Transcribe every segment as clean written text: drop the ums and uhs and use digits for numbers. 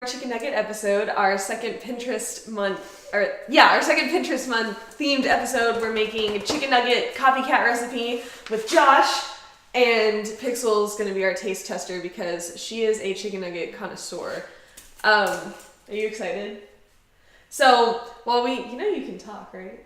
Chicken nugget episode, our second Pinterest month themed episode. We're making a chicken nugget copycat recipe with Josh, and Pixel's gonna be our taste tester because she is a chicken nugget connoisseur. Are you excited? So while you can talk, right?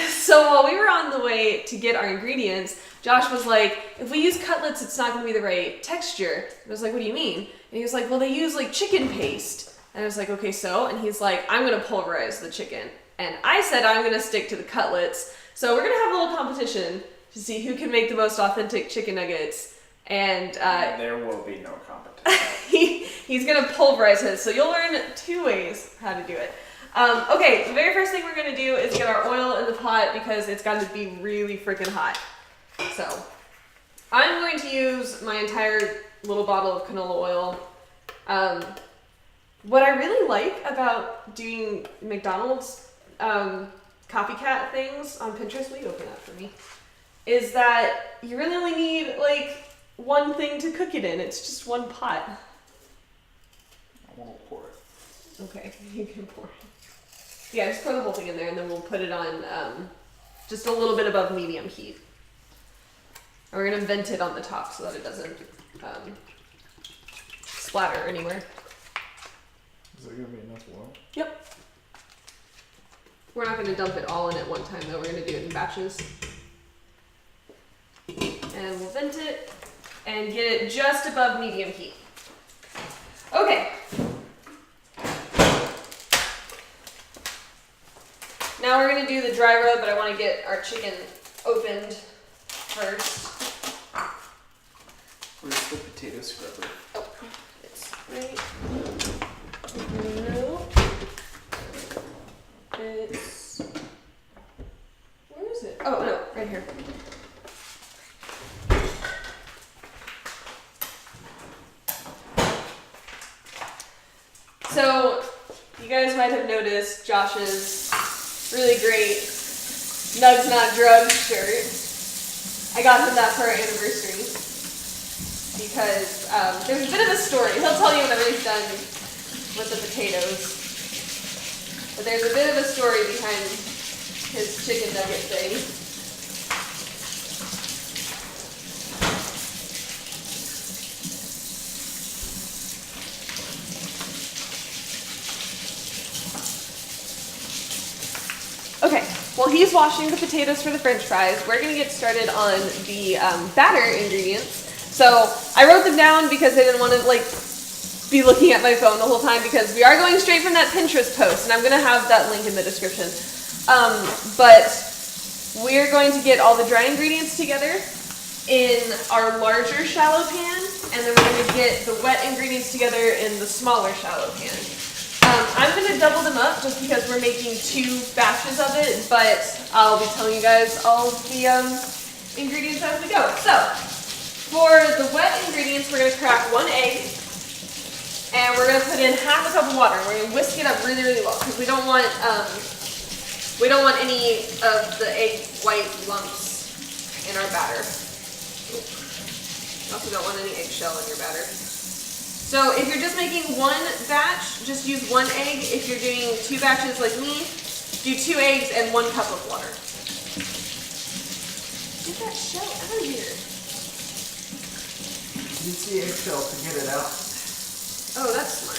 So while we were on the way to get our ingredients, Josh was like, if we use cutlets, it's not gonna be the right texture. And I was like, what do you mean? And he was like, well, they use like chicken paste. And I was like, okay, so? And he's like, I'm gonna pulverize the chicken. And I said, I'm gonna stick to the cutlets. So we're gonna have a little competition to see who can make the most authentic chicken nuggets. And there will be no competition. he's gonna pulverize his. So you'll learn two ways how to do it. Okay, the very first thing we're gonna do is get our oil in the pot because it's got to be really freaking hot. So I'm going to use my entire little bottle of canola oil. What I really like about doing McDonald's copycat things on Pinterest, will you open that for me, is that you really only need like one thing to cook it in. It's just one pot. I won't pour it. Okay, you can pour it. Yeah, just pour the whole thing in there and then we'll put it on just a little bit above medium heat. And we're going to vent it on the top so that it doesn't splatter anywhere. Is there going to be enough oil? Yep. We're not going to dump it all in at one time though, we're going to do it in batches. And we'll vent it and get it just above medium heat. Okay. Now we're going to do the dry rub, but I want to get our chicken opened first. Where's the potato scrubber? Oh, it's right. No. It's... Where is it? Oh, no, right here. So, you guys might have noticed Josh's really great Nugs Not Drugs shirt. I got him that for our anniversary because there's a bit of a story. He'll tell you whenever he's done with the potatoes. But there's a bit of a story behind his chicken nugget thing. Okay, while he's washing the potatoes for the french fries, we're going to get started on the batter ingredients. So I wrote them down because I didn't want to be looking at my phone the whole time because we are going straight from that Pinterest post and I'm going to have that link in the description. But we're going to get all the dry ingredients together in our larger shallow pan and then we're going to get the wet ingredients together in the smaller shallow pan. I'm going to double them up just because we're making 2 batches of it, but I'll be telling you guys all the ingredients as we go. So, for the wet ingredients, we're going to crack 1 egg, and we're going to put in half a cup of water. We're going to whisk it up really, really well because we don't want any of the egg white lumps in our batter. You also don't want any eggshell in your batter. So if you're just making 1 batch, just use 1 egg. If you're doing 2 batches like me, do 2 eggs and 1 cup of water. Get that shell out of here. Use the eggshell to get it out. Oh, that's smart.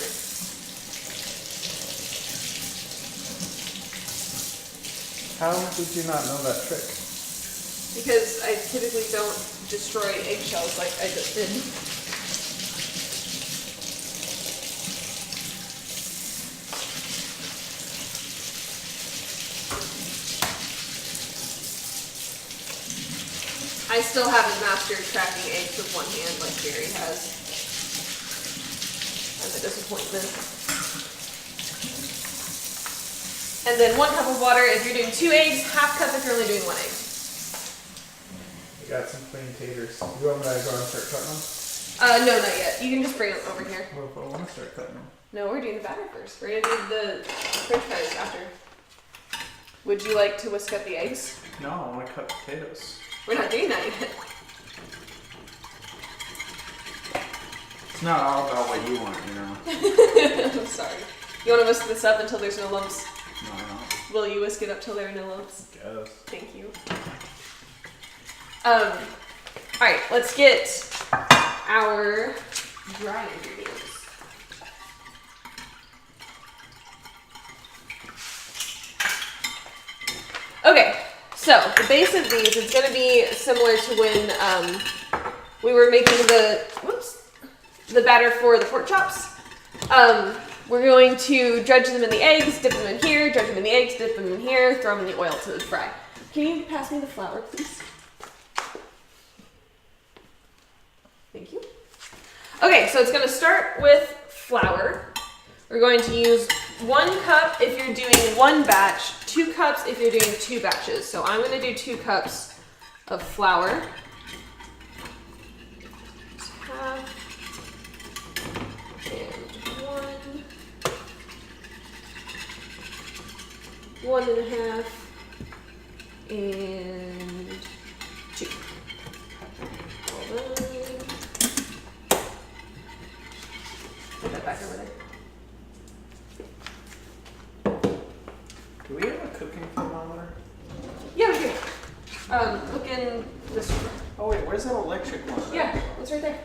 How did you not know that trick? Because I typically don't destroy eggshells like I just did. I still haven't mastered cracking eggs with 1 hand like Jerry has. I'm a disappointment. And then 1 cup of water if you're doing 2 eggs, half cup if you're only doing 1 egg. We got some clean taters. You want me to go and start cutting them? No, not yet. You can just bring them over here. What if I want to start cutting them? No, we're doing the batter first. We're gonna do the french fries after. Would you like to whisk up the eggs? No, I want to cut potatoes. We're not doing that yet. It's not all about what you want, you know. I'm sorry. You want to whisk this up until there's no lumps? No. Will you whisk it up till there are no lumps? Yes. Thank you. Alright, let's get our dry ingredients. Okay, so the base of these is going to be similar to when we were making the batter for the pork chops. We're going to dredge them in the eggs, dip them in here, dredge them in the eggs, dip them in here, throw them in the oil to fry. Can you pass me the flour, please? Thank you. Okay, so it's going to start with flour. We're going to use 1 cup if you're doing 1 batch, 2 cups if you're doing 2 batches. So I'm going to do 2 cups of flour. Just half. And 1. 1.5. And 2. Hold on. Put that back over there. Do we have a cooking thermometer? Yeah, we do. Look in this room. Oh wait, where's that electric one? Yeah, it's right there.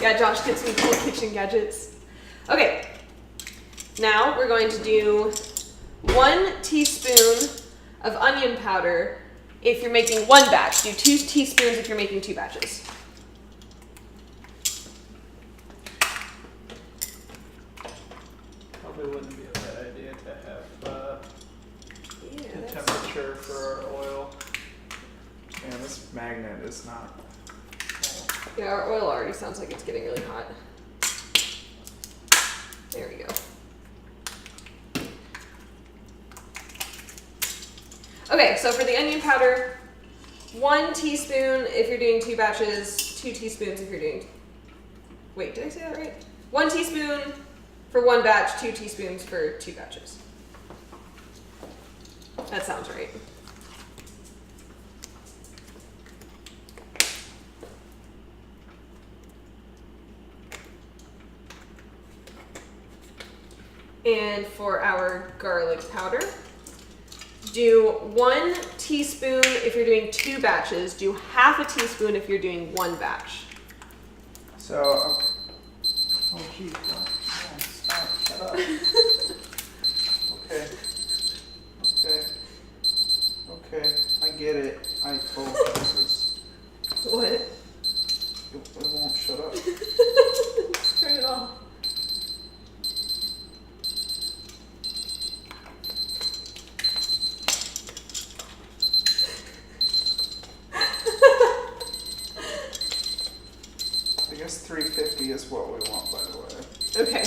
Yeah, Josh gets me cool kitchen gadgets. Okay. Now we're going to do 1 teaspoon of onion powder if you're making 1 batch. Do 2 teaspoons if you're making 2 batches. Probably wouldn't be a bad idea to have the temperature for our oil. Man, this magnet is not. Yeah, our oil already sounds like it's getting really hot. There we go. Okay, so for the onion powder, 1 teaspoon if you're doing 2 batches, 2 teaspoons if you're doing... Wait, did I say that right? 1 teaspoon for 1 batch, 2 teaspoons for 2 batches. That sounds right. And for our garlic powder, do 1 teaspoon if you're doing 2 batches, do half a teaspoon if you're doing 1 batch. So, okay. Oh geez, stop, shut up. Okay, I get it. Jesus. What? It won't shut up. Just turn it off. I guess 350 is what we want, by the way. Okay.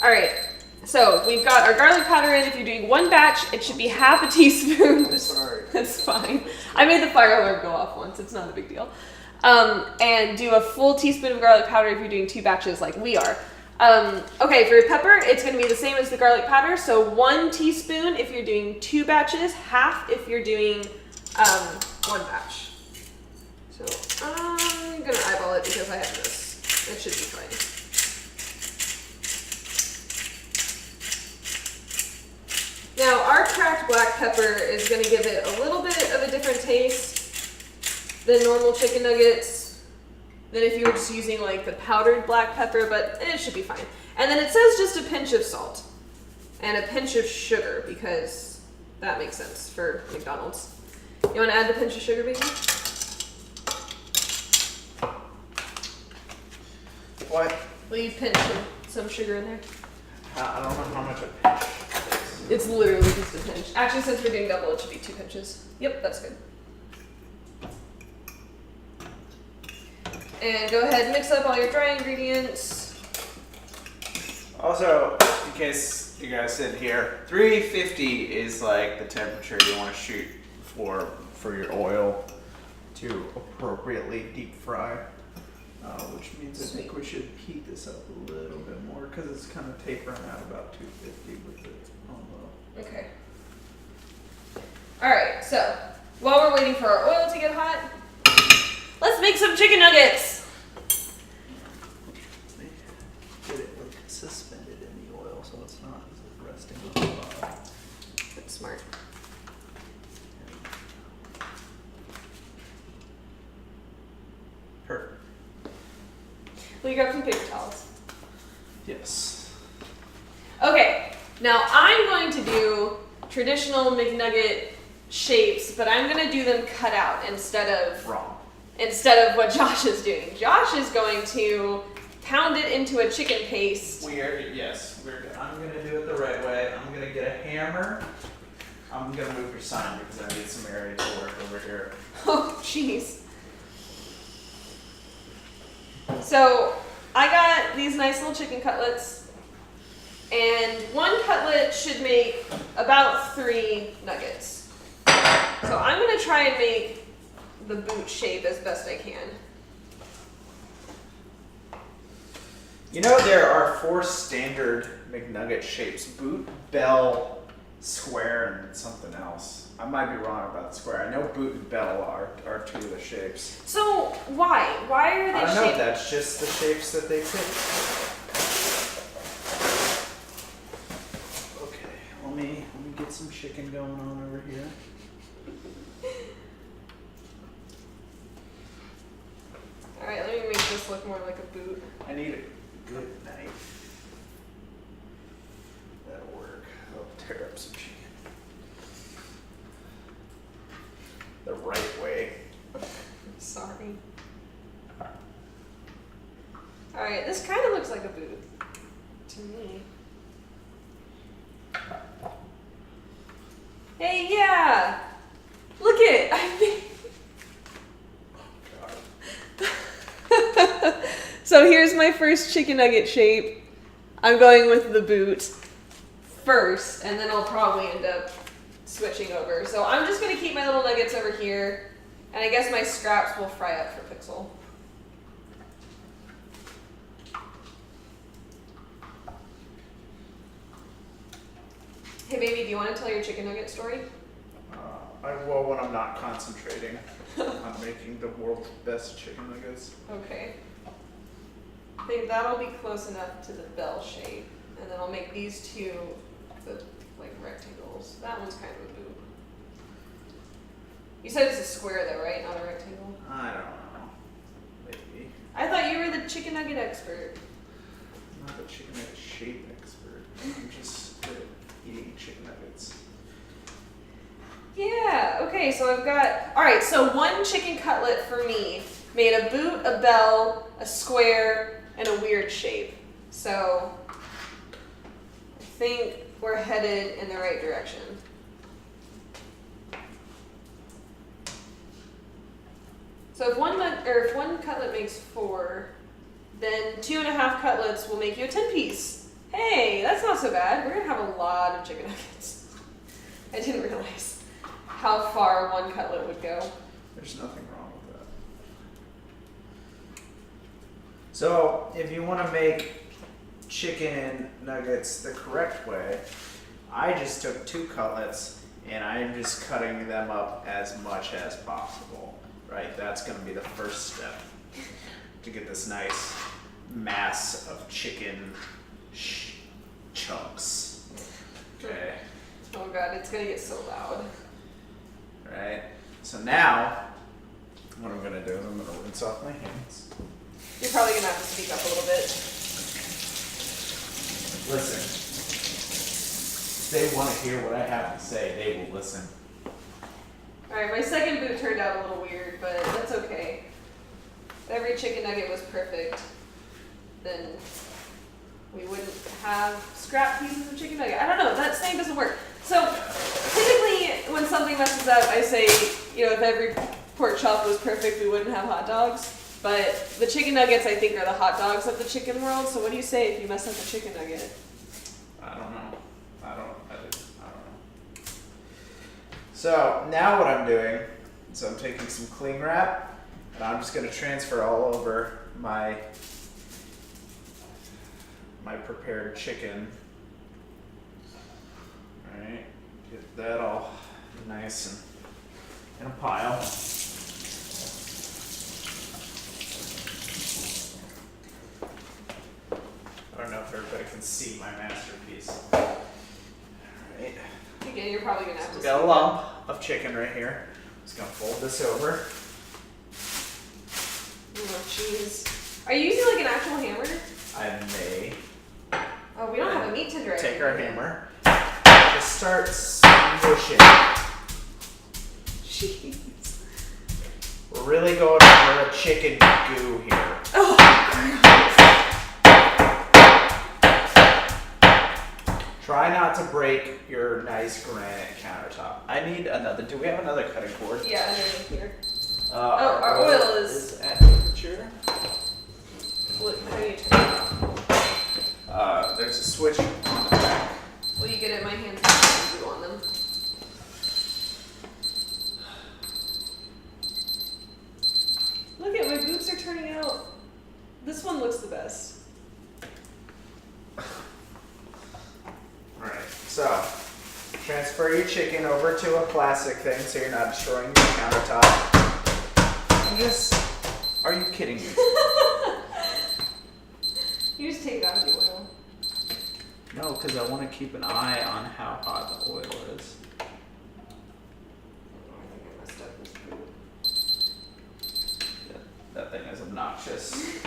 All right. So we've got our garlic powder in. If you're doing 1 batch, it should be half a teaspoon. I'm sorry. That's fine. I made the fire alarm go off once. It's not a big deal. And do a full teaspoon of garlic powder if you're doing 2 batches like we are. Okay, for your pepper, it's going to be the same as the garlic powder. So 1 teaspoon if you're doing 2 batches, half if you're doing 1 batch. So I'm going to eyeball it because I have this. It should be fine. Now, our cracked black pepper is going to give it a little bit of a different taste than normal chicken nuggets, than if you were just using like the powdered black pepper, but it should be fine. And then it says just a pinch of salt and a pinch of sugar because that makes sense for McDonald's. You want to add the pinch of sugar, baby? What? Will you pinch some sugar in there? I don't know how much a pinch is. It's literally just a pinch. Actually, since we're doing double, it should be 2 pinches. Yep, that's good. And go ahead and mix up all your dry ingredients. Also, in case you guys didn't hear, 350 is like the temperature you want to shoot for your oil to appropriately deep fry. Which means I think we should heat this up a little bit more because it's kind of tapering out about 250 with it on low. Okay. Alright, so while we're waiting for our oil to get hot, let's make some chicken nuggets. it's not resting on the bottom. That's smart. Perfect. Will you grab some paper towels? Yes. Okay, now I'm going to do traditional McNugget shapes, but I'm going to do them cut out instead of what Josh is doing. Josh is going to pound it into a chicken paste. I'm gonna do it the right way. I'm gonna get a hammer. I'm gonna move your sign because I need some area to work over here. Oh, jeez. So I got these nice little chicken cutlets, and one cutlet should make about 3 nuggets. So I'm gonna try and make the boot shape as best I can. You know, there are 4 standard McNugget shapes: boot, bell, square, and something else. I might be wrong about the square. I know boot and bell are 2 of the shapes. So why? Why are they I don't know. shaped? That's just the shapes that they pick. Okay, let me get some chicken going on over here. All right, let me make this look more like a boot. I need a good knife. That'll work. I'll tear up some chicken. The right way. Sorry. All right, this kind of looks like a boot to me. Hey, yeah. Look it. I made. So here's my first chicken nugget shape. I'm going with the boot first, and then I'll probably end up switching over. So I'm just going to keep my little nuggets over here, and I guess my scraps will fry up for Pixel. Hey baby, do you want to tell your chicken nugget story? Well, when I'm not concentrating on making the world's best chicken nuggets. Okay. I think that'll be close enough to the bell shape, and then I'll make these 2 the like rectangles. That one's kind of a boot. You said it's a square though, right? Not a rectangle? I don't know. Maybe. I thought you were the chicken nugget expert. I'm not a chicken nugget shape expert. I'm just good at eating chicken nuggets. Yeah, okay, so I've got, all right, so 1 chicken cutlet for me made a boot, a bell, a square, and a weird shape. So I think we're headed in the right direction. So if one cutlet makes 4, then 2.5 cutlets will make you a 10-piece. Hey, that's not so bad. We're gonna have a lot of chicken nuggets. I didn't realize how far 1 cutlet would go. There's nothing wrong with that. So, if you want to make chicken nuggets the correct way, I just took 2 cutlets and I'm just cutting them up as much as possible. Right? That's going to be the first step to get this nice mass of chicken chunks. Okay. Oh god, it's gonna get so loud. Right? So now, what I'm going to do is I'm going to rinse off my hands. You're probably gonna have to speak up a little bit. Listen. If they want to hear what I have to say, they will listen. Alright, my second boot turned out a little weird, but that's okay. If every chicken nugget was perfect, then we wouldn't have scrap pieces of chicken nugget. I don't know, that saying doesn't work. So typically when something messes up, I say, you know, if every pork chop was perfect, we wouldn't have hot dogs. But the chicken nuggets, I think, are the hot dogs of the chicken world. So what do you say if you mess up a chicken nugget? I don't know. I don't know. So now what I'm doing is I'm taking some cling wrap and I'm just going to transfer all over my prepared chicken. All right, get that all nice and in a pile. I don't know if everybody can see my masterpiece. Alright. Again, you're probably gonna have to. We got a lump of chicken right here. Just gonna fold this over. Oh, jeez. Are you using like an actual hammer? I may. Oh, we don't have a meat tender. Take our hammer. Just start smushing. Jeez. We're really going for a chicken goo here. Oh, Try not to break your nice granite countertop. I need another. Do we have another cutting board? yeah, underneath here. Our oil is at temperature. Look, how do you turn it off? There's a switch on the back. Well, you get it. My hands have glue on them. Look at my boobs are turning out. This one looks the best. Alright, so transfer your chicken over to a plastic thing so you're not destroying your countertop. Are you kidding me? You just take it out of the oil. No, because I want to keep an eye on how hot the oil is. I think I messed up this food. That thing is obnoxious.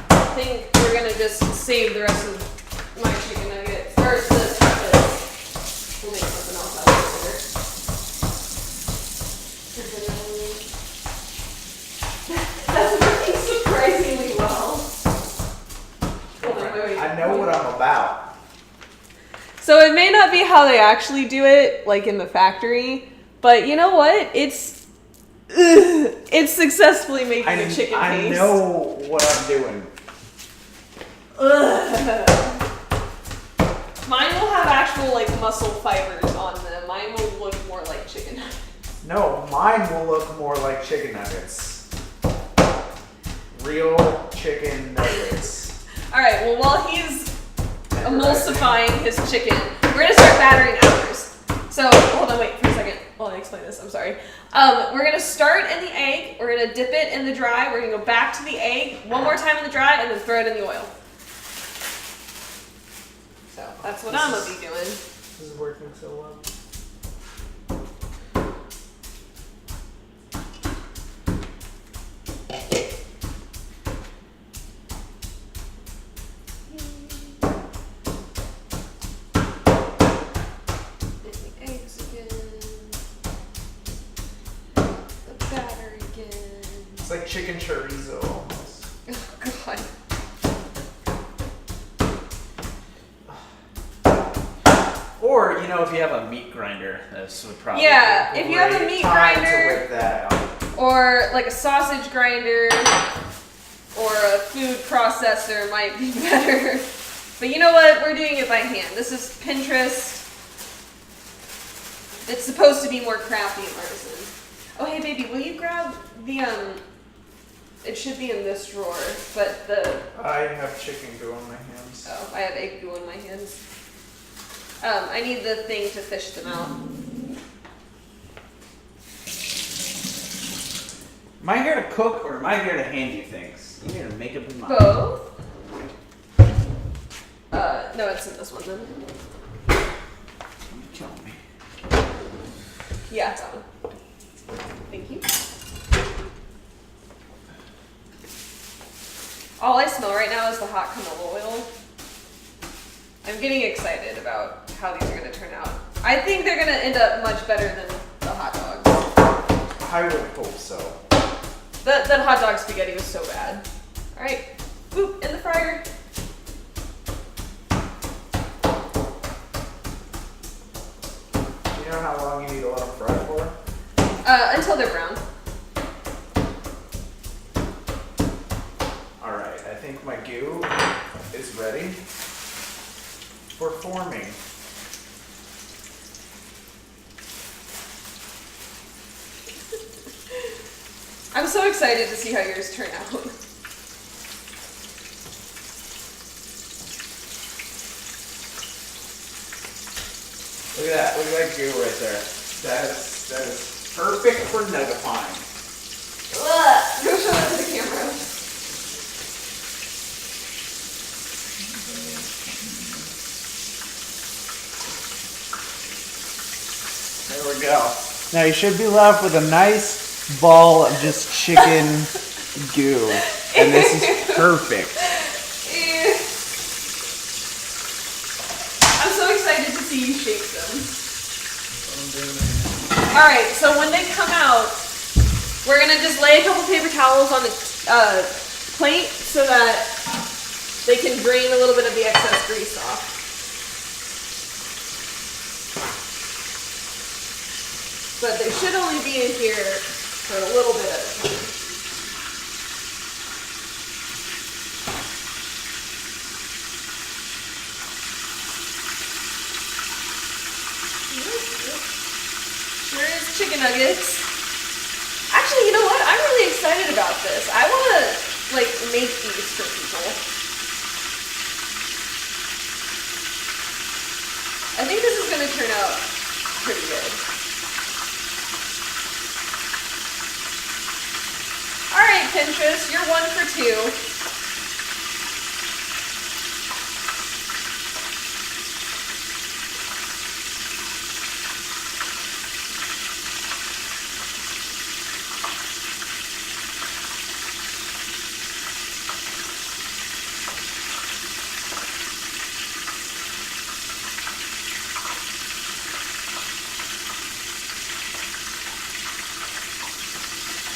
I think we're gonna just save the rest of my chicken nuggets. Or this breakfast. We'll make something else out of it later. That's working surprisingly well. Hold on, wait. I know what I'm about. So it may not be how they actually do it, like in the factory, but you know what? It's successfully making the chicken I paste. know what I'm doing. Ugh. Mine will have actual like muscle fibers on them. Mine will look more like chicken nuggets. No, mine will look more like chicken nuggets. Real chicken nuggets. Alright, well while he's emulsifying his chicken, we're gonna start battering ours. So, hold on, wait for a second while I explain this, I'm sorry. We're gonna start in the egg, we're gonna dip it in the dry, we're gonna go back to the egg, one more time in the dry, and then throw it in the oil. So, that's what I'm gonna be doing. This is working so well. It's like chicken chorizo almost. Oh god. Or, you know, if you have a meat grinder, this would probably Yeah, be a if you have a great meat time grinder- to whip that out. Or like a sausage grinder or a food processor might be better. But you know what? We're doing it by hand. This is Pinterest. It's supposed to be more crafty and artisan. Oh hey baby, will you grab the it should be in this drawer, but I have chicken goo on my hands. oh, I have egg goo in my hands. I need the thing to fish them out. Am I here to cook or am I here to hand you things? I'm here to make up in my Both? No, it's in this one then. You're killing me. Yeah, it's on. Thank you. All I smell right now is the hot canola oil. I'm getting excited about how these are going to turn out. I think they're going to end up much better than the hot dogs. I would hope so. That hot dog spaghetti was so bad. All right, boop, in the fryer. Do you know how long you need to let them fry for? Until they're brown. Alright, I think my goo is ready for forming. I'm so excited to see how yours turn out. Look at that. Look at that goo right there. That is perfect for nuggifying. Ugh. Go show that to the camera. There we go. Now you should be left with a nice ball of just chicken goo. And this is perfect. I'm so excited to see you shake them. Alright, so when they come out, we're going to just lay a couple paper towels on the plate so that they can drain a little bit of the excess grease off. But they should only be in here for a little bit at a time. Sure is chicken nuggets. Actually, you know what? I'm really excited about this. I want to like make these for people. I think this is going to turn out pretty good. All right, Pinterest, you're 1 for 2.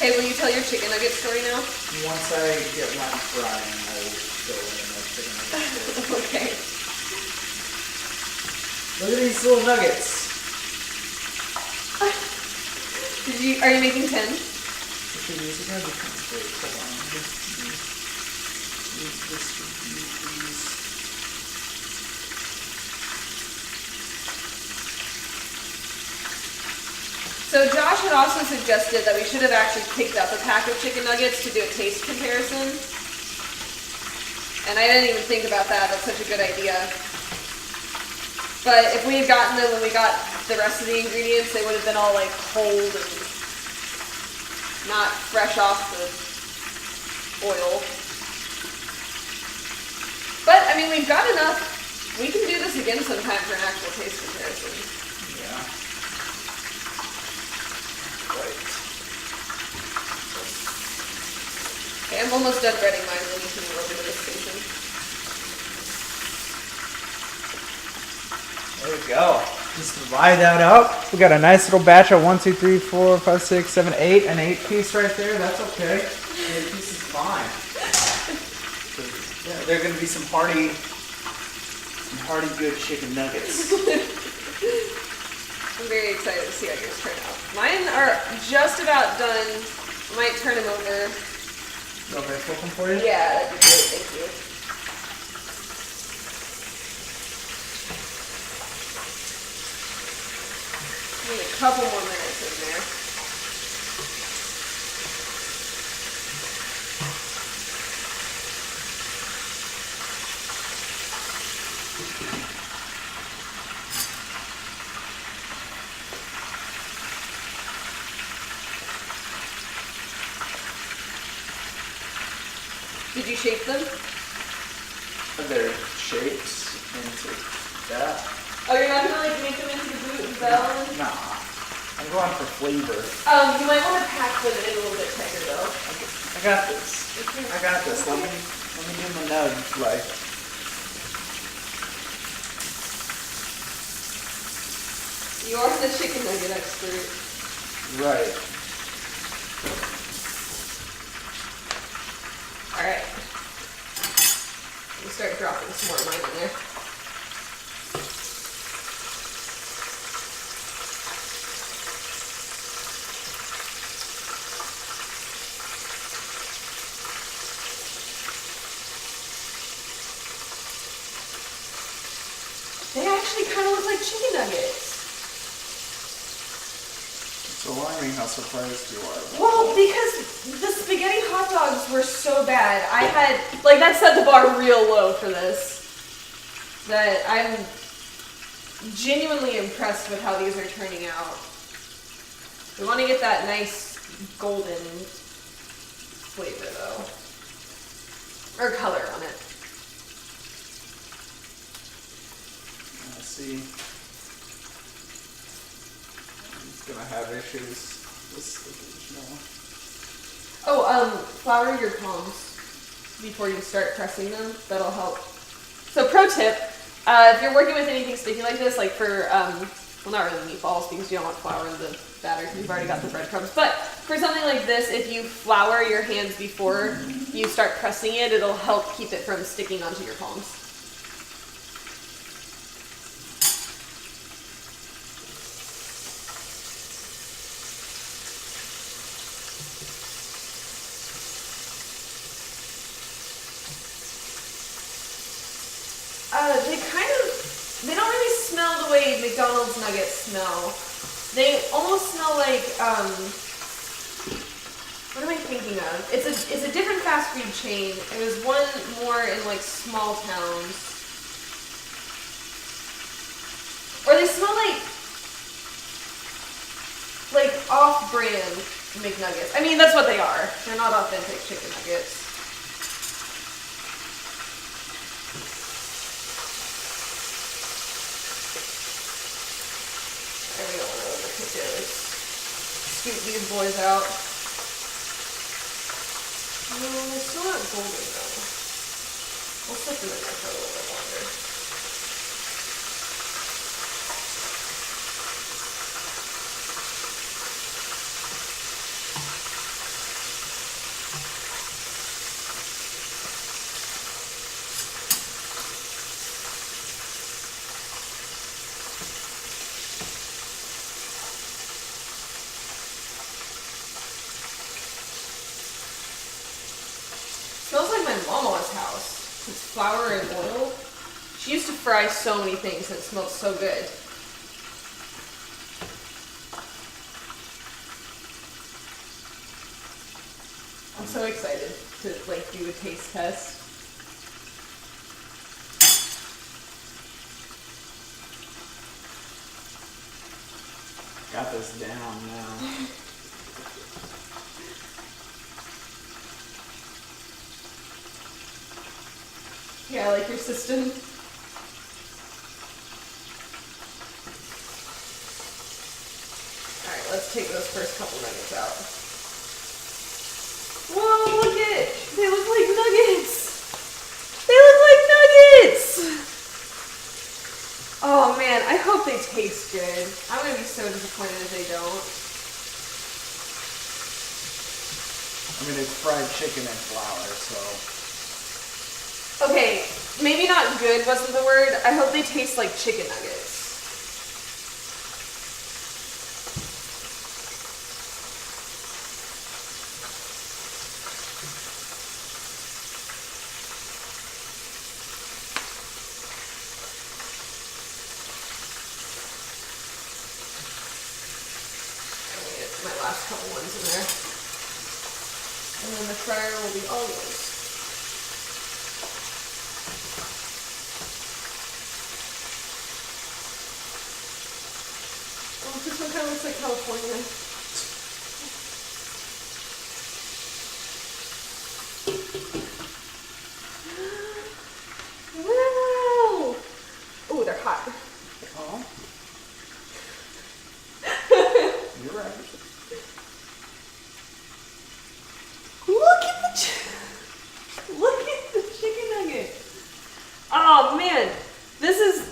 Hey, will you tell your chicken nugget story now? Once I get mine frying, I will go in my chicken nuggets. Okay. Look at these little nuggets. Are you making 10? Okay, these are gonna be kind of big. Hold on. These. So Josh had also suggested that we should have actually picked up a pack of chicken nuggets to do a taste comparison. And I didn't even think about that. That's such a good idea. But if we had gotten them when we got the rest of the ingredients, they would have been all like cold and not fresh off the oil. But I mean, we've got enough. We can do this again sometime for an actual taste comparison. Yeah. Right. Okay, I'm almost done breading mine, then you can move over to this station. There we go. Just divide that up. We got a nice little batch of 1, 2, 3, 4, 5, 6, 7, 8. An 8-piece right there. That's okay. 8 pieces is fine. Yeah, they're gonna be some hearty good chicken nuggets. I'm very excited to see how yours turn out. Mine are just about done. I might turn them over. Okay, flip them for you? Yeah, that'd be great. Thank you. Need a couple more minutes in there. Did you shape them? They're shaped into that. Oh, you're not gonna like make them into the boot and bell? Nah. I'm going for flavor. You might want to pack them in a little bit tighter though. I got this. I got this. Let me do my nugs right. You are the chicken nugget expert. Right. Alright. Let me start dropping some more of mine in there. They actually kind of look like chicken nuggets. It's alarming how surprised you are. Well, because the spaghetti crumbs were so bad. I had, like, that set the bar real low for this. That I'm genuinely impressed with how these are turning out. We want to get that nice golden flavor though. Or color on it. Let's see. It's gonna have issues. This flour your palms before you start pressing them. That'll help. So pro tip, if you're working with anything sticky like this, like for, well, not really meatballs because you don't want flour in the batter because you've already got the breadcrumbs, but for something like this, if you flour your hands before you start pressing it, it'll help keep it from sticking onto your palms. They don't really smell the way McDonald's nuggets smell. They almost smell like, what am I thinking of? It's a different fast food chain. It was one more in like small towns. Or they smell like off-brand McNuggets. I mean, that's what they are. They're not authentic chicken nuggets. We don't want to overcook it. Let's scoop these boys out. They're still not golden though. We'll set them in there for a little bit longer. Smells like my mama's house. It's flour and oil. She used to fry so many things and it smelled so good. I'm so excited to like do a taste test. got this down now. Yeah, I like your system. Alright, let's take those first couple nuggets out. Whoa, look it! They look like nuggets! They look like nuggets! Oh man, I hope they taste good. I'm gonna be so disappointed if they don't. I mean, it's fried chicken and flour, so... Okay, maybe not good wasn't the word. I hope they taste like chicken nuggets. My last couple ones in there. And then the fryer will be all yours. Oh, this one kind of looks like California. Wow! Oh, they're hot. Oh. You're right. Look at the chicken nugget. Oh man, this is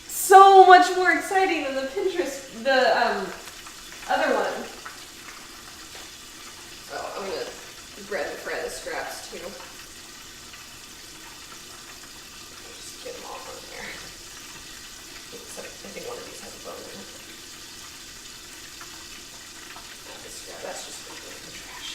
so much more exciting than the Pinterest, the other one. Oh, I'm gonna bread and fry the scraps too. Just get them all on there. Oops, I think one of these has a bone in it. That's just going in the trash.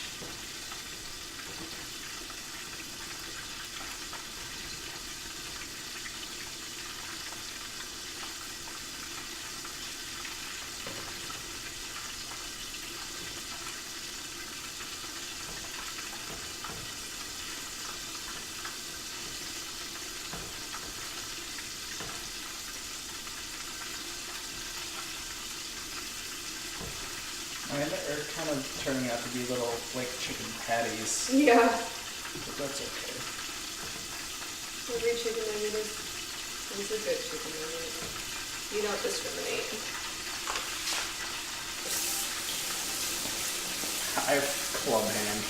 turning out to be little, like, chicken patties. Yeah. But that's okay. Every chicken nugget is a good chicken nugget. You don't discriminate. I have club hand.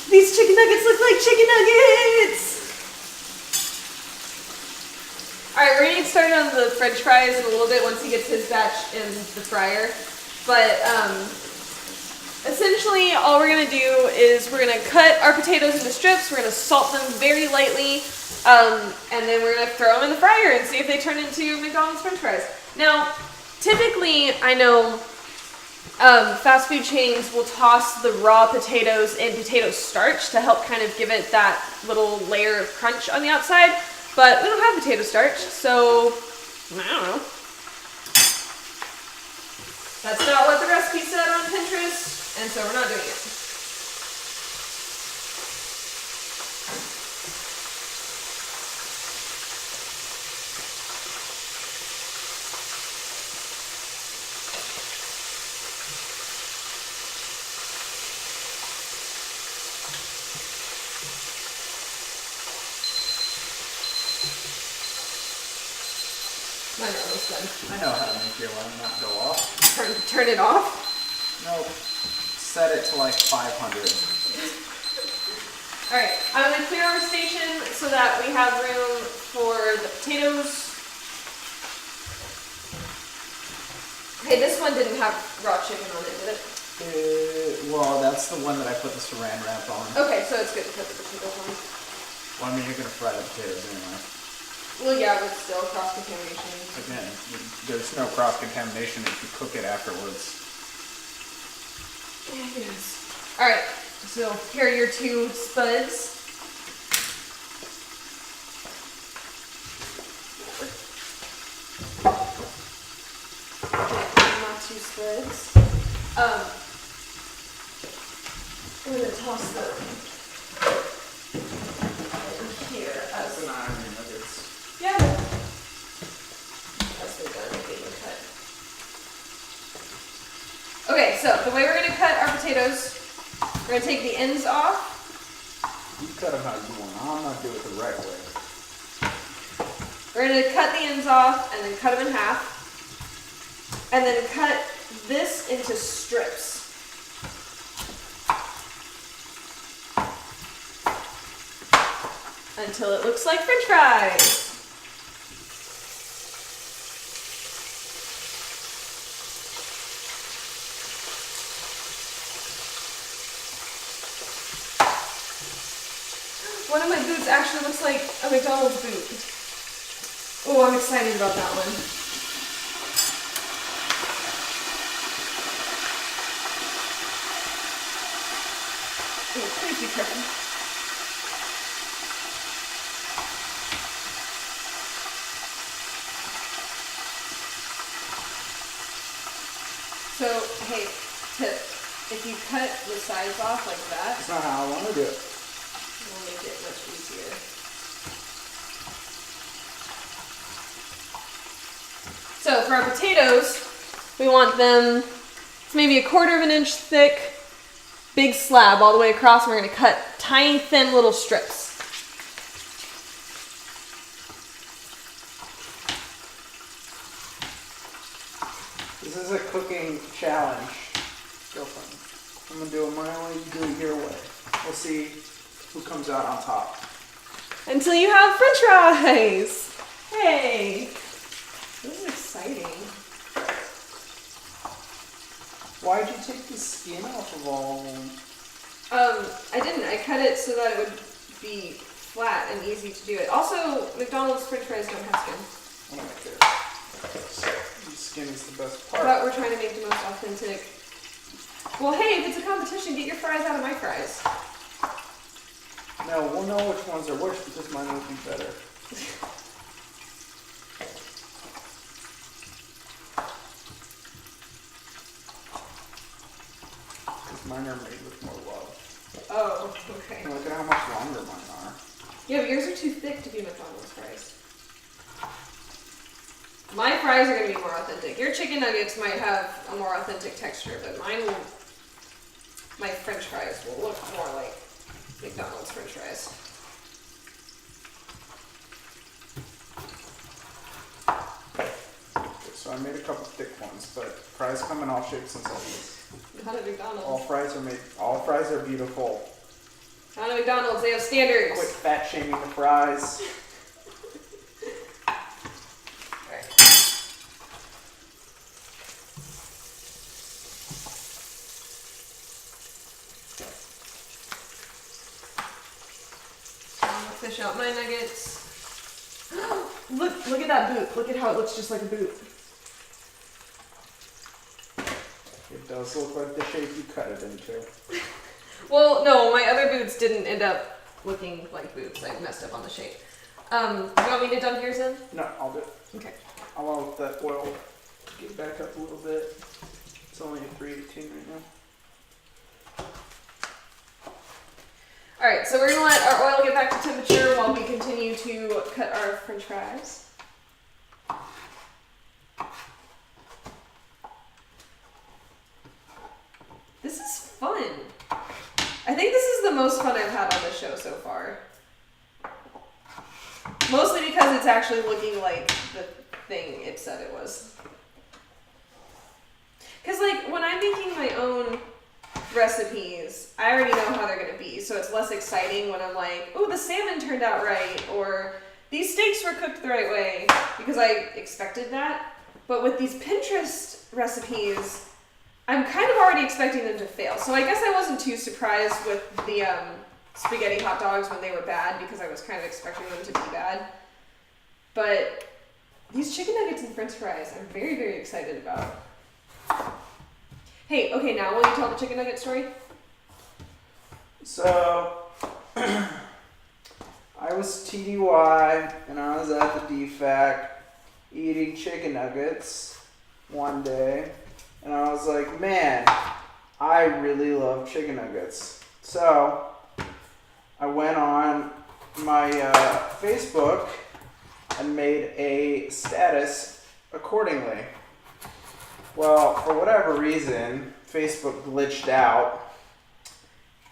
These chicken nuggets look like chicken nuggets! Alright, we're gonna get started on the french fries in a little bit once he gets his batch in the fryer. But essentially all we're gonna do is we're gonna cut our potatoes into strips, we're gonna salt them very lightly, and then we're gonna throw them in the fryer and see if they turn into McDonald's french fries. Now, typically I know fast food chains will toss the raw potatoes in potato starch to help kind of give it that little layer of crunch on the outside, but we don't have potato starch, so I don't know. That's not what the recipe said on Pinterest, and so we're not doing it. Mine are almost done. I know how to make your one not go off. Turn it off? Nope. Set it to like 500. Alright, I'm going to clear our station so that we have room for the potatoes. Hey, this one didn't have raw chicken on it, did it? Well, that's the one that I put the saran wrap on. Okay, so it's good to put the potatoes on. Well, I mean, you're going to fry the potatoes anyway. Well, yeah, but still, cross-contamination. Again, there's no cross-contamination if you cook it afterwards. Yes. Alright, so here are your two spuds. My two spuds. I'm going to toss them in here. That's an iron nuggets. Yeah. That's been done being cut. Okay, so the way we're going to cut our potatoes, we're going to take the ends off. You cut them how you want. I'm not doing it the right way. We're going to cut the ends off and then cut them in half. And then cut this into strips. Until it looks like French fries. One of my boots actually looks like a McDonald's boot. Oh, I'm excited about that one. Oh, please be careful. So, hey, tip, if you cut the sides off like that, That's not how I want to do it. it'll make it much easier. So for our potatoes, we want them maybe 1/4 inch thick, big slab all the way across, and we're going to cut tiny, thin little strips. This is a cooking challenge, girlfriend. I'm going to do it my way, you do it your way. We'll see who comes out on top. Until you have French fries! Hey! This is exciting. Why'd you take the skin off of all of them? I didn't. I cut it so that it would be flat and easy to do it. Also, McDonald's French fries don't have skin. Oh my god. Skin is the best part. But we're trying to make the most authentic. Well, hey, if it's a competition, get your fries out of my fries. No, we'll know which ones are worse because mine will be better. Because mine are made with more love. Oh, okay. Look at how much longer mine are. Yeah, but yours are too thick to be McDonald's fries. My fries are going to be more authentic. Your chicken nuggets might have a more authentic texture, but my French fries will look more like McDonald's French fries. So I made a couple thick ones, but fries come in all shapes and sizes. Not at McDonald's. All fries are beautiful. Not at McDonald's, they have standards. Quit fat shaming the fries. Alright. So I'm gonna fish out my nuggets. Look at that boot. Look at how it looks just like a boot. It does look like the shape you cut it into. Well, no, my other boots didn't end up looking like boots. I messed up on the shape. Do you want me to dump yours in? No, I'll do it. Okay. I'll let that oil get back up a little bit. It's only at 318 right now. Alright, so we're going to let our oil get back to temperature while we continue to cut our French fries. This is fun. I think this is the most fun I've had on this show so far. Mostly because it's actually looking like the thing it said it was. Because, like, when I'm making my own recipes, I already know how they're going to be, so it's less exciting when I'm like, oh, the salmon turned out right, or these steaks were cooked the right way, because I expected that. But with these Pinterest recipes, I'm kind of already expecting them to fail. So I guess I wasn't too surprised with the spaghetti hot dogs when they were bad, because I was kind of expecting them to be bad. But these chicken nuggets and French fries I'm very, very excited about. Hey, okay, now will you tell the chicken nugget story? So, I was TDY and I was at the DFAC eating chicken nuggets one day, and I was like, man, I really love chicken nuggets. So, I went on my Facebook and made a status accordingly. Well, for whatever reason, Facebook glitched out,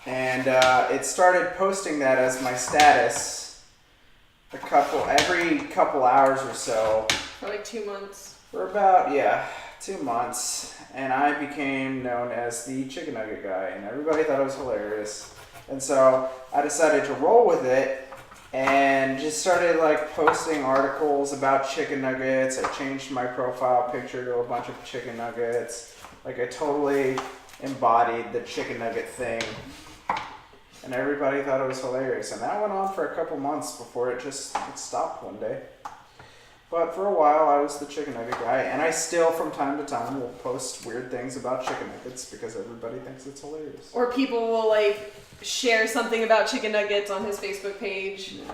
and it started posting that as my status every couple hours or so. For like 2 months. For about, 2 months, and I became known as the chicken nugget guy, and everybody thought it was hilarious. And so I decided to roll with it and just started like posting articles about chicken nuggets. I changed my profile picture to a bunch of chicken nuggets. Like I totally embodied the chicken nugget thing, and everybody thought it was hilarious. And that went on for a couple months before it stopped one day. But for a while I was the chicken nugget guy, and I still from time to time will post weird things about chicken nuggets because everybody thinks it's hilarious. Or people will like share something about chicken nuggets on his Facebook page. Yeah.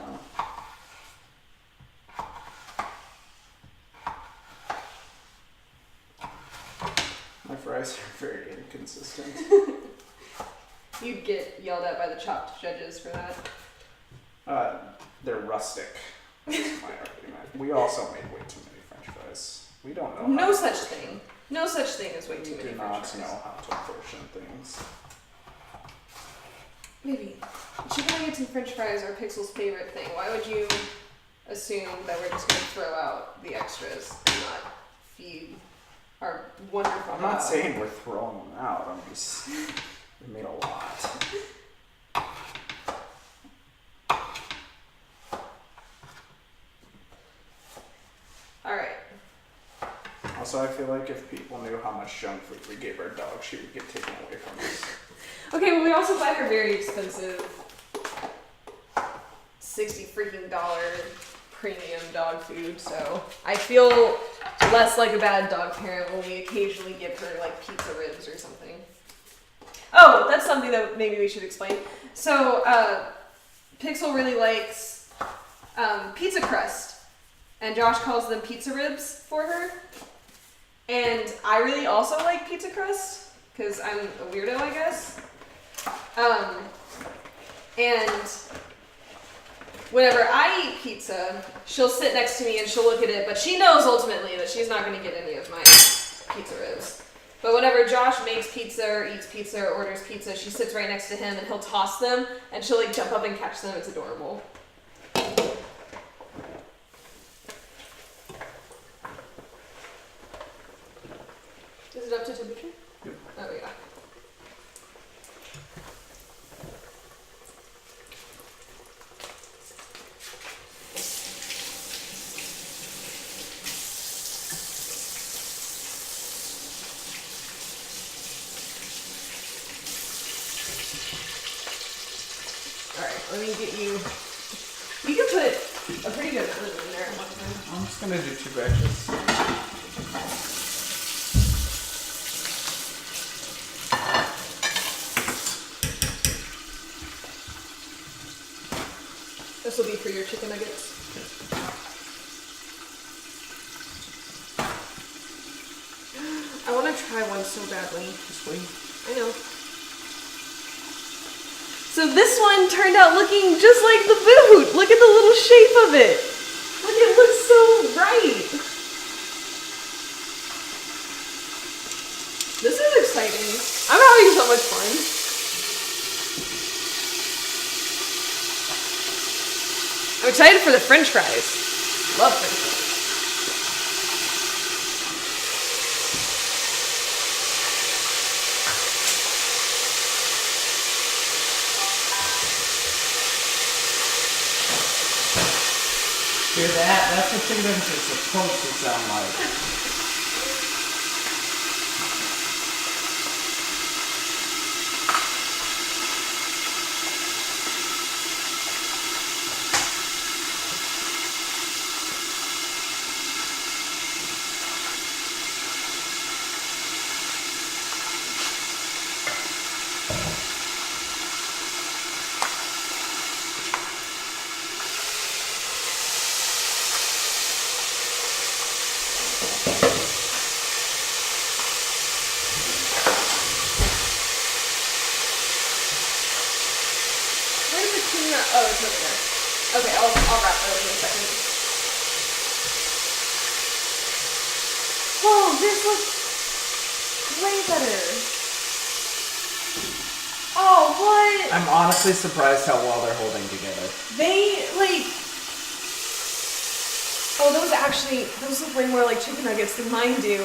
My fries are very inconsistent. You'd get yelled at by the chopped judges for that. They're rustic. That's my argument. We also made way too many French fries. We don't know. No such thing. No such thing as way too We many do French not fries. know how to portion things. Maybe. Chicken nuggets and French fries are Pixel's favorite thing. Why would you assume that we're just going to throw out the extras and not feed our wonderful I'm not saying we're throwing them out. I'm just we made a lot. Alright. Also, I feel like if people knew how much junk food we gave our dog, she would get taken away from us. Okay, well we also buy her very expensive $60 freaking premium dog food, so I feel less like a bad dog parent when we occasionally give her like pizza ribs or something. Oh, that's something that maybe we should explain. So, Pixel really likes pizza crust, and Josh calls them pizza ribs for her. And I really also like pizza crust, because I'm a weirdo, I guess. And whenever I eat pizza, she'll sit next to me and she'll look at it, but she knows ultimately that she's not going to get any of my pizza ribs. But whenever Josh makes pizza or eats pizza or orders pizza, she sits right next to him and he'll toss them and she'll like jump up and catch them. It's adorable. Is it up to temperature? Yep. Oh yeah. Let me get you. You can put a pretty good amount in there at one time. I'm just gonna do 2 batches. This will be for your chicken nuggets. I want to try one so badly. Just wait. I know. So this one turned out looking just like the boot. Look at the little shape of it. Look, it looks so right. This is exciting. I'm having so much fun. I'm excited for the French fries. Love French fries. Hear that? That's what chicken nuggets are supposed to sound like. Oh, it's over there. Okay, I'll wrap that in a second. Oh, this looks way better. Oh, what? I'm honestly surprised how well they're holding together. They, like... Oh, those look way more like chicken nuggets than mine do.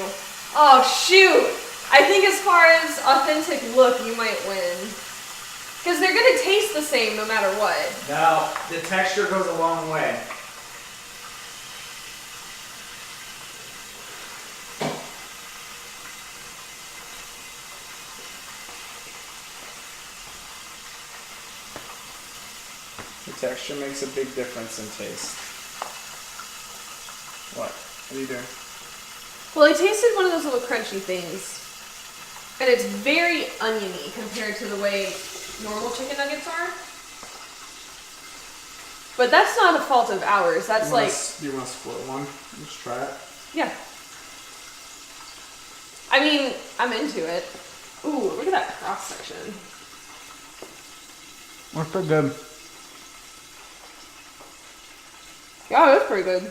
Oh, shoot. I think as far as authentic look, you might win. Because they're going to taste the same no matter what. No, the texture goes a long way. The texture makes a big difference in taste. What? What are you doing? Well, I tasted one of those little crunchy things. And it's very oniony compared to the way normal chicken nuggets are. But that's not a fault of ours. That's Do you want to split one? Let's try it. Yeah. I mean, I'm into it. Ooh, look at that cross section. That's pretty good. Yeah, that's pretty good.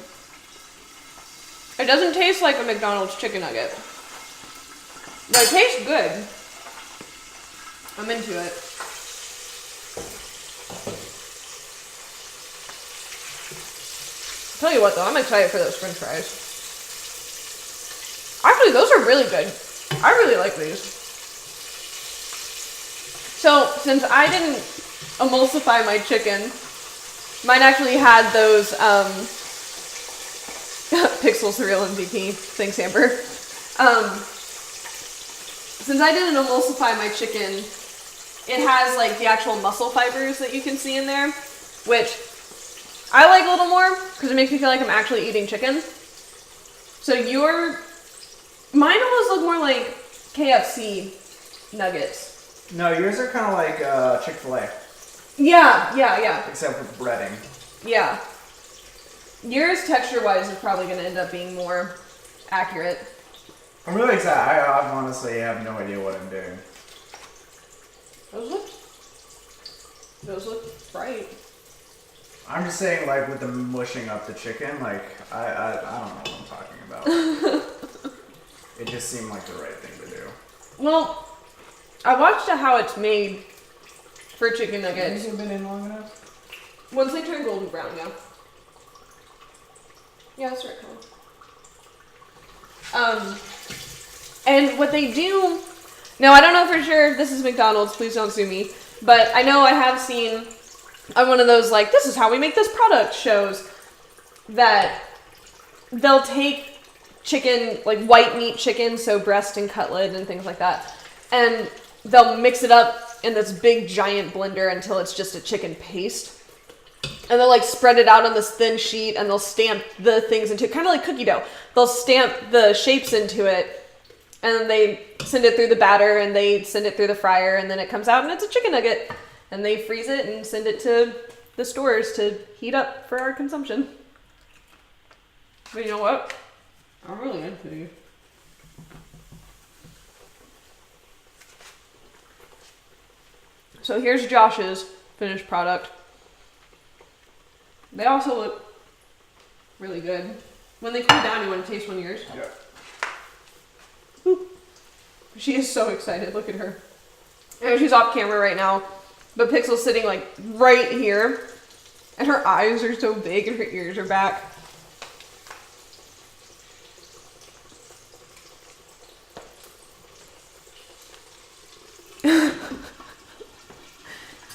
It doesn't taste like a McDonald's chicken nugget. But it tastes good. I'm into it. Tell you what though, I'm excited for those French fries. Actually, those are really good. I really like these. So, since I didn't emulsify my chicken, mine actually had those Pixels the real MVP. Thanks, Amber. Since I didn't emulsify my chicken, it has like the actual muscle fibers that you can see in there, which I like a little more because it makes me feel like I'm actually eating chicken. So mine almost look more like KFC nuggets. No, yours are kind of like Chick-fil-A. Yeah. Except with breading. Yeah. Yours, texture-wise, is probably going to end up being more accurate. I'm really excited. I honestly have no idea what I'm doing. Those look right. I'm just saying, like, with the mushing up the chicken, like, I don't know what I'm talking about. It just seemed like the right thing to do. Well, I watched how it's made for chicken nuggets. Has it been in long enough? Once they turn golden brown, yeah. Yeah, that's right, Colin. And what they do... Now, I don't know for sure if this is McDonald's. Please don't sue me. But I know I have seen on one of those, like, this is how we make this product shows that they'll take chicken, like white meat chicken, so breast and cutlet and things like that, and they'll mix it up in this big giant blender until it's just a chicken paste. And they'll like spread it out on this thin sheet and they'll stamp the things into it, kind of like cookie dough. They'll stamp the shapes into it and then they send it through the batter and they send it through the fryer and then it comes out and it's a chicken nugget. And they freeze it and send it to the stores to heat up for our consumption. But you know what? I'm really into these. So here's Josh's finished product. They also look really good. When they cool down, you want to taste one of yours? Yeah. Ooh. She is so excited. Look at her. And she's off camera right now. But Pixel's sitting like right here. And her eyes are so big and her ears are back.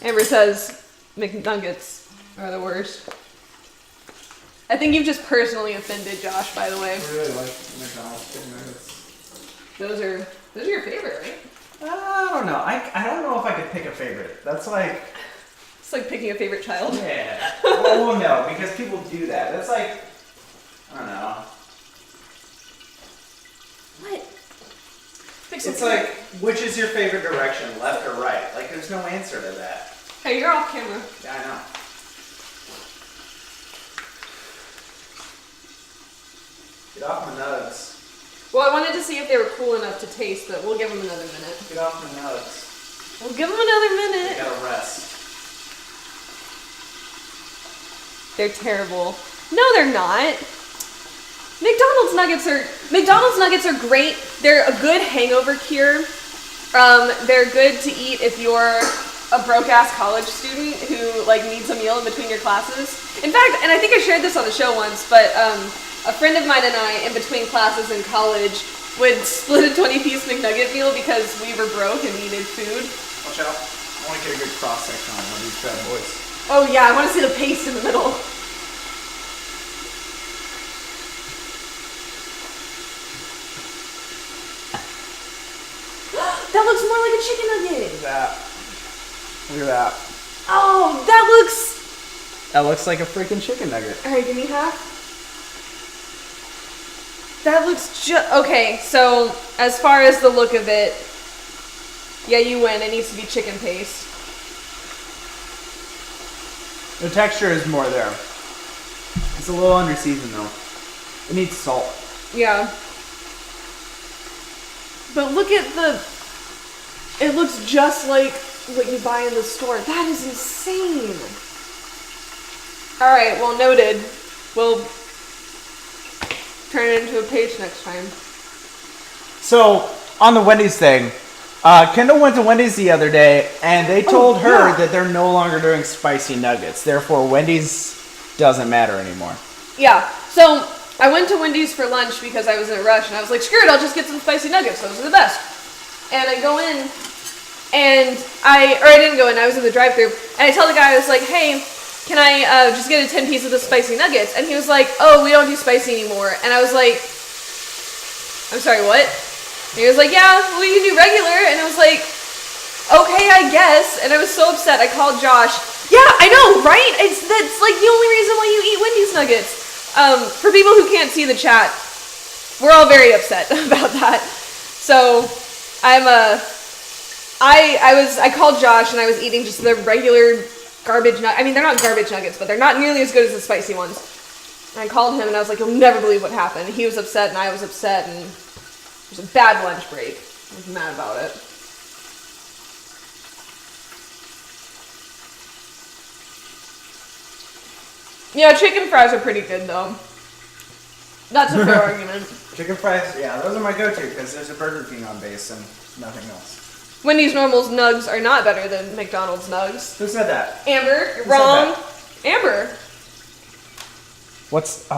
Amber says McNuggets are the worst. I think you've just personally offended Josh, by the way. I really like McDonald's chicken nuggets. Those are your favorite, right? I don't know. I don't know if I could pick a favorite. That's like... It's like picking a favorite child. Yeah. Well, no, because people do that. That's like... I don't know. What? It's like, which is your favorite direction, left or right? Like, there's no answer to that. Hey, you're off camera. Yeah, I know. Get off my nugs. Well, I wanted to see if they were cool enough to taste, but we'll give them another minute. Get off my nugs. We'll give them another They minute. gotta rest. They're terrible. No, they're not. McDonald's nuggets are great. They're a good hangover cure. They're good to eat if you're a broke-ass college student who like needs a meal in between your classes. In fact, and I think I shared this on the show once, but a friend of mine and I, in between classes in college, would split a 20-piece McNugget meal because we were broke and needed food. Watch out. I want to get a good cross-section on one of these bad boys. Oh yeah, I want to see the paste in the middle. That looks more like a chicken nugget. Look at that. Look at that. Oh, that looks... That looks like a freaking chicken nugget. Alright, give me half. That looks okay, so as far as the look of it, yeah, you win. It needs to be chicken paste. The texture is more there. It's a little under-seasoned though. It needs salt. Yeah. But look at the... It looks just like what you buy in the store. That is insane. Alright, well, noted. We'll turn it into a page next time. So, on the Wendy's thing, Kendall went to Wendy's the other day, and they told her that they're no longer doing spicy nuggets. Therefore, Wendy's doesn't matter anymore. Yeah, so I went to Wendy's for lunch because I was in a rush, and I was like, screw it, I'll just get some spicy nuggets. Those are the best. And I go in, and I didn't go in, I was in the drive-thru, and I tell the guy, I was like, hey, can I just get a 10-piece of the spicy nuggets? And he was like, oh, we don't do spicy anymore. And I was like, I'm sorry, what? And he was like, yeah, well, you can do regular. And I was like, okay, I guess. And I was so upset. I called Josh. Yeah, I know, right? That's like the only reason why you eat Wendy's nuggets. For people who can't see the chat, we're all very upset about that. So I called Josh and I was eating just the regular garbage nuggets. I mean, they're not garbage nuggets, but they're not nearly as good as the spicy ones. And I called him and I was like, you'll never believe what happened. He was upset and I was upset, and it was a bad lunch break. I was mad about it. Yeah, chicken fries are pretty good though. That's a fair argument. Chicken fries, yeah, those are my go-to because there's a Burger King on base and nothing else. Wendy's Normal's Nugs are not better than McDonald's Nugs. Who said that? Amber, you're wrong. Amber. What's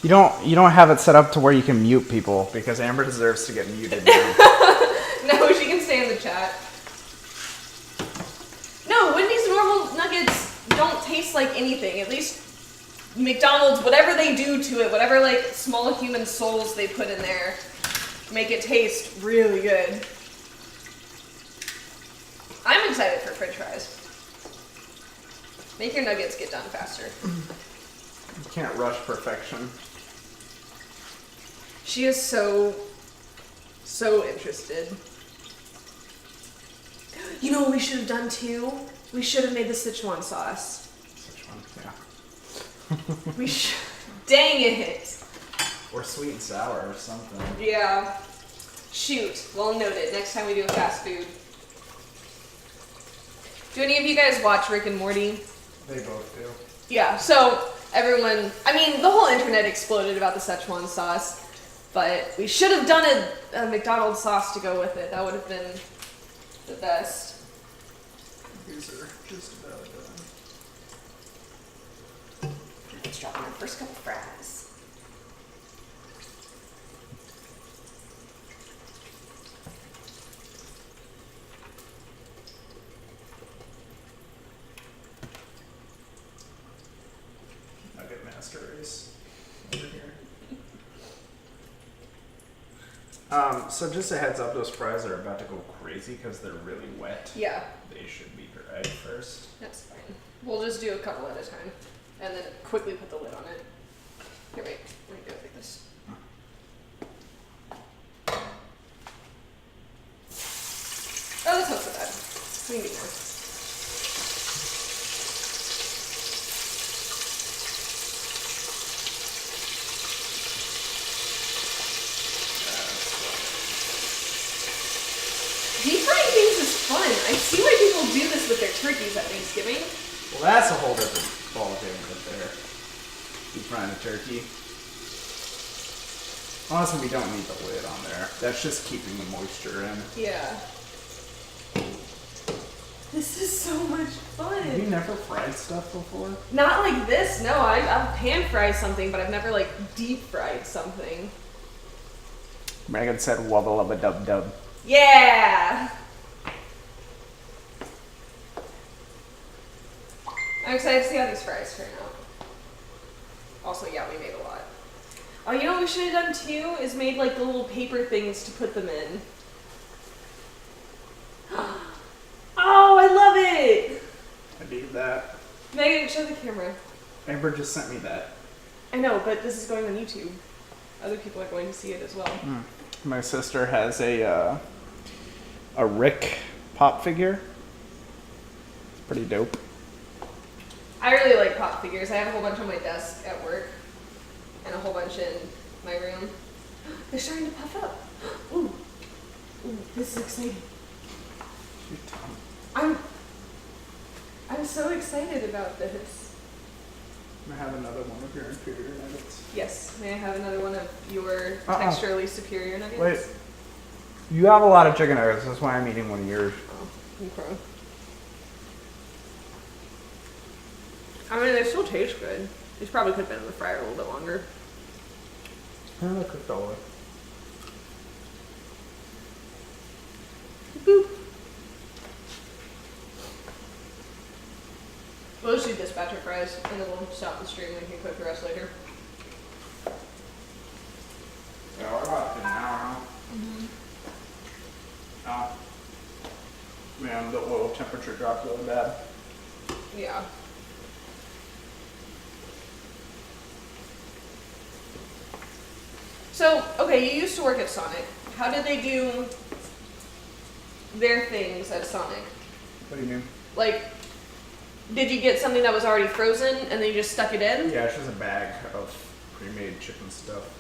you don't have it set up to where you can mute people because Amber deserves to get muted now. No, she can stay in the chat. No, Wendy's Normal Nuggets don't taste like anything. At least McDonald's, whatever they do to it, whatever like small human souls they put in there, make it taste really good. I'm excited for French fries. Make your nuggets get done faster. You can't rush perfection. She is so interested. You know what we should have done too? We should have made the Sichuan sauce. Sichuan, yeah. We should. Dang it. Or sweet and sour or something. Yeah. Shoot. Well noted. Next time we do a fast food. Do any of you guys watch Rick and Morty? They both do. Yeah, so everyone, I mean, the whole internet exploded about the Szechuan sauce, but we should have done a McDonald's sauce to go with it. That would have been the best. These are just about done. Let's drop in our first couple fries. Nugget Master Race over here. So just a heads up, those fries are about to go crazy because they're really wet. Yeah, They should be dried first. that's fine. We'll just do a couple at a time, and then quickly put the lid on it. Here, wait, let me do it like this. Oh, that's not so bad. We need more. Deep frying things is fun. I see why people do this with their turkeys at Thanksgiving. Well, that's a whole different ballgame right there. Deep frying a turkey. Honestly, we don't need the lid on there. That's just keeping the moisture in. Yeah. This is so much fun. Have you never fried stuff before? Not like this, no. I've pan fried something, but I've never like deep fried something. Megan said wubba lubba dub dub. Yeah! I'm excited to see how these fries turn out. Also, yeah, we made a lot. Oh, you know what we should have done too? Is made like the little paper things to put them in. Oh, I love it! I need that. Megan, show the camera. Amber just sent me that. I know, but this is going on YouTube. Other people are going to see it as well. My sister has a Rick pop figure. It's pretty dope. I really like pop figures. I have a whole bunch on my desk at work, and a whole bunch in my room. They're starting to puff up. Ooh, ooh, this is exciting. I'm so excited about this. I have another one of your inferior nuggets. Yes, may I have another one of your texturally superior nuggets? Wait. You have a lot of chicken nuggets. That's why I'm eating one of yours. Oh, okay. I mean, they still taste good. These probably could have been in the fryer a little bit longer. Kind of cooked all the way. Boop. We'll just do dispatch our fries, and then we'll stop the stream and we can cook the rest later. Yeah, we're about an hour now. Oh. Man, the oil temperature dropped really bad. Yeah. So, okay, you used to work at Sonic. How did they do their things at Sonic? What do you mean? Like, did you get something that was already frozen and then you just stuck it in? Yeah, it's just a bag of pre-made chicken stuff.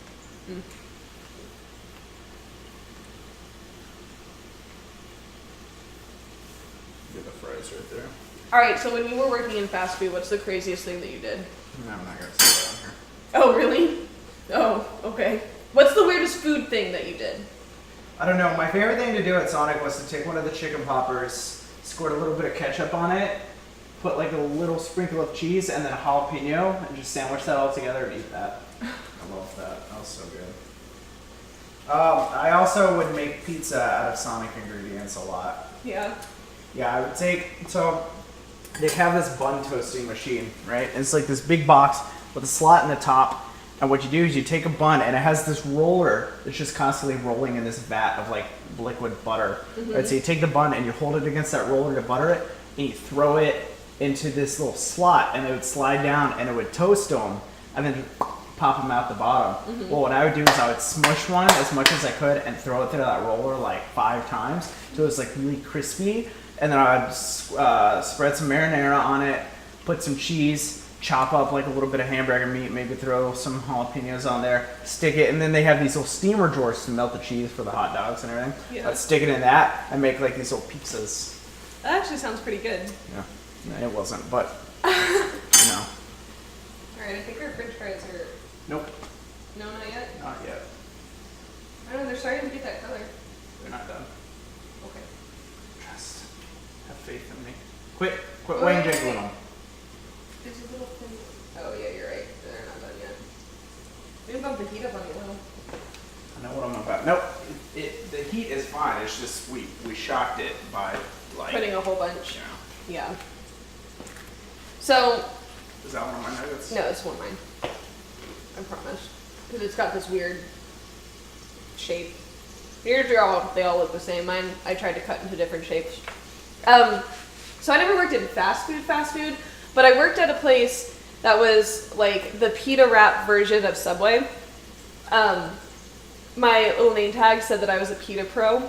Get the fries right there. Alright, so when you were working in fast food, what's the craziest thing that you did? No, I'm not gonna say that on here. Oh, really? Oh, okay. What's the weirdest food thing that you did? I don't know. My favorite thing to do at Sonic was to take one of the chicken poppers, squirt a little bit of ketchup on it, put like a little sprinkle of cheese, and then a jalapeno, and just sandwich that all together and eat that. I love that. That was so good. I also would make pizza out of Sonic ingredients a lot. Yeah. Yeah, I would take, so they have this bun toasting machine, right? And it's like this big box with a slot in the top. And what you do is you take a bun and it has this roller that's just constantly rolling in this vat of like liquid butter. Right? So you take the bun and you hold it against that roller to butter it, and you throw it into this little slot, and it would slide down and it would toast them, and then pop them out the bottom. Well, what I would do is I would smush one as much as I could and throw it through that roller like 5 times so it was like really crispy. And then I would spread some marinara on it, put some cheese, chop up like a little bit of hamburger meat, maybe throw some jalapenos on there, stick it, and then they have these little steamer drawers to melt the cheese for the hot dogs and everything. Yeah. I'd stick it in that and make like these little pizzas. That actually sounds pretty good. Yeah, it wasn't, but you know. Alright, I think our french fries are... Nope, No, not yet? not yet. I don't know, they're starting to get that color. They're not done. Okay. Just have faith in me. Quit Oh, weighing wait, jiggling wait. them. There's a little thing... Oh, yeah, you're right. They're not done yet. Maybe bump the heat up on you a little. I know what I'm about. Nope, the heat is fine. It's just we shocked it by like Putting a whole bunch. You know. Yeah. So... Is that one of my nuggets? No, it's one of mine. I promise. Because it's got this weird shape. Yours are all, they all look the same. Mine, I tried to cut into different shapes. So I never worked in fast food, but I worked at a place that was like the pita wrap version of Subway. My little name tag said that I was a pita pro,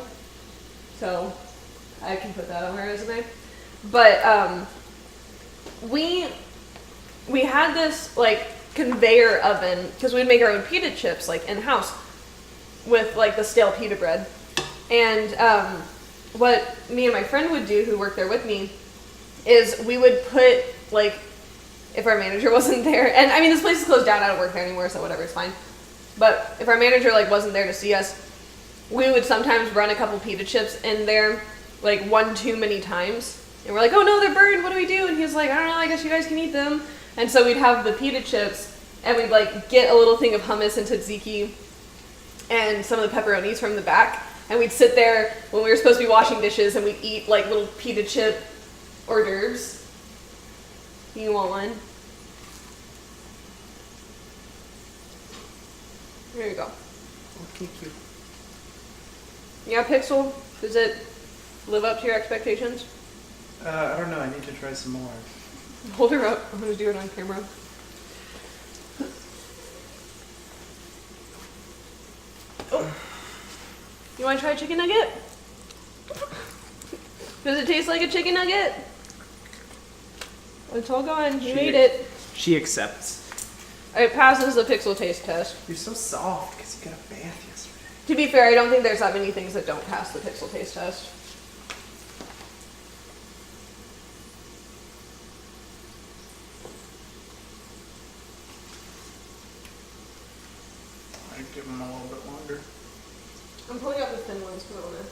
so I can put that on my resume. But we had this like conveyor oven because we'd make our own pita chips like in house with like the stale pita bread. And what me and my friend would do, who worked there with me, is we would put like, if our manager wasn't there, and I mean this place is closed down, I don't work there anymore, so whatever, it's fine. But if our manager like wasn't there to see us, we would sometimes run a couple pita chips in there like one too many times. And we're like, oh no, they're burned, what do we do? And he was like, I don't know, I guess you guys can eat them. And so we'd have the pita chips, and we'd like get a little thing of hummus and tzatziki and some of the pepperonis from the back, and we'd sit there when we were supposed to be washing dishes, and we'd eat like little pita chip hors d'oeuvres. You want one? There you go. Oh, thank you. Yeah, Pixel, does it live up to your expectations? I don't know. I need to try some more. Hold her up. I'm gonna do it on camera. Oh. You want to try a chicken nugget? Does it taste like a chicken nugget? It's all gone. You made it. She accepts. It passes the Pixel taste test. You're so soft because you got a bath yesterday. To be fair, I don't think there's that many things that don't pass the Pixel taste test. I'd give them a little bit longer. I'm pulling out the thin ones because I want to...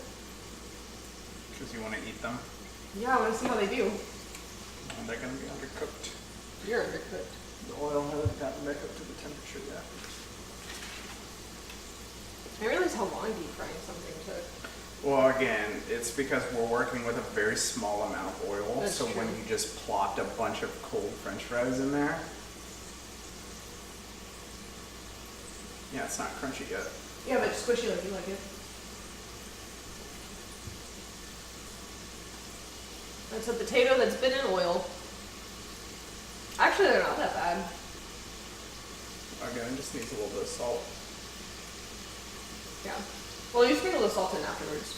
Because you want to eat them. Yeah, I want to see how they do. And they're going to be undercooked. You're undercooked. The oil hasn't gotten back up to the temperature yet. I realize how long deep frying something took. Well, again, it's because we're working with a very small amount of oil. That's so true. when you just plopped a bunch of cold French fries in there, yeah, it's not crunchy yet. Yeah, but squishy like you like it. That's a potato that's been in oil. Actually, they're not that bad. Again, it just needs a little bit of salt. Yeah. Well, you sprinkle the salt in afterwards.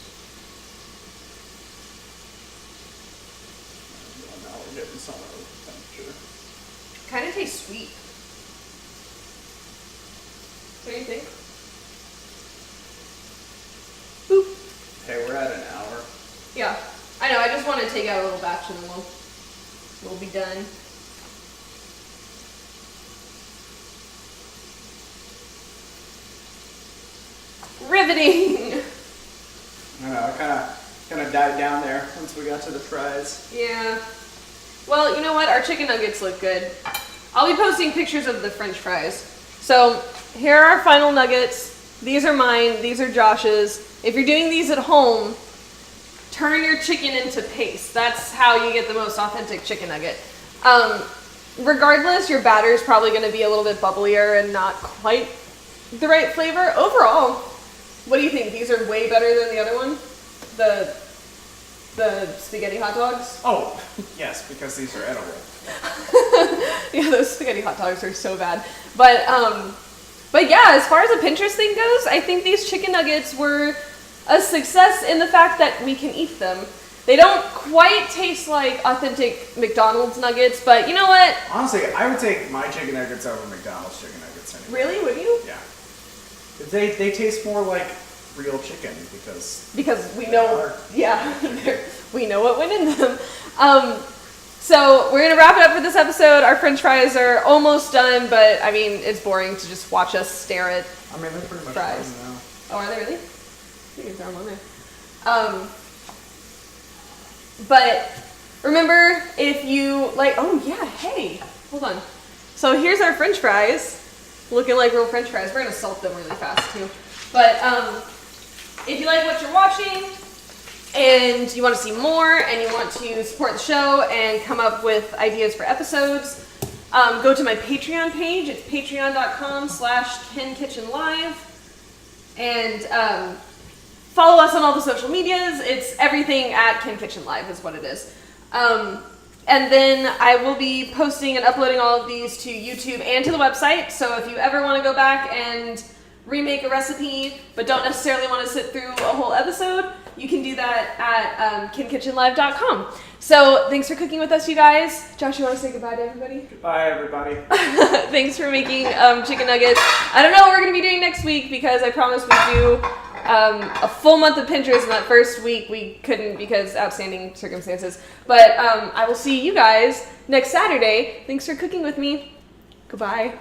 And now we're getting some of the temperature. Kind of tastes sweet. What do you think? Boop. Hey, we're at an hour. Yeah. I know, I just want to take out a little batch and then we'll be done. Riveting. I know, it kind of died down there once we got to the fries. Yeah. Well, you know what? Our chicken nuggets look good. I'll be posting pictures of the French fries. So here are our final nuggets. These are mine. These are Josh's. If you're doing these at home, turn your chicken into paste. That's how you get the most authentic chicken nugget. Regardless, your batter is probably going to be a little bit bubblier and not quite the right flavor. Overall, what do you think? These are way better than the other one? The spaghetti hot dogs? Oh, yes, because these are edible. Yeah, those spaghetti hot dogs are so bad. But yeah, as far as the Pinterest thing goes, I think these chicken nuggets were a success in the fact that we can eat them. They don't quite taste like authentic McDonald's nuggets, but you know what? Honestly, I would take my chicken nuggets over McDonald's chicken nuggets anyway. Really? Would you? Yeah. They taste more like real chicken because we know, yeah, we know what went in them. So we're gonna wrap it up for this episode. Our French fries are almost done, but I mean, it's boring to just watch us stare at I mean, they're pretty much fries. done now. Oh, are they really? You can throw them on there. But remember, if you like, oh yeah, hey, hold on. So here's our French fries, looking like real French fries. We're gonna salt them really fast too. But if you like what you're watching and you want to see more and you want to support the show and come up with ideas for episodes, go to my Patreon page. It's patreon.com/KenKitchenLive. And follow us on all the social medias. It's everything at Ken Kitchen Live is what it is. And then I will be posting and uploading all of these to YouTube and to the website. So if you ever want to go back and remake a recipe, but don't necessarily want to sit through a whole episode, you can do that at KenKitchenLive.com. So thanks for cooking with us, you guys. Josh, you want to say goodbye to everybody? Goodbye, everybody. Thanks for making chicken nuggets. I don't know what we're going to be doing next week because I promised we'd do a full month of Pinterest, and that first week we couldn't because outstanding circumstances. But I will see you guys next Saturday. Thanks for cooking with me. Goodbye.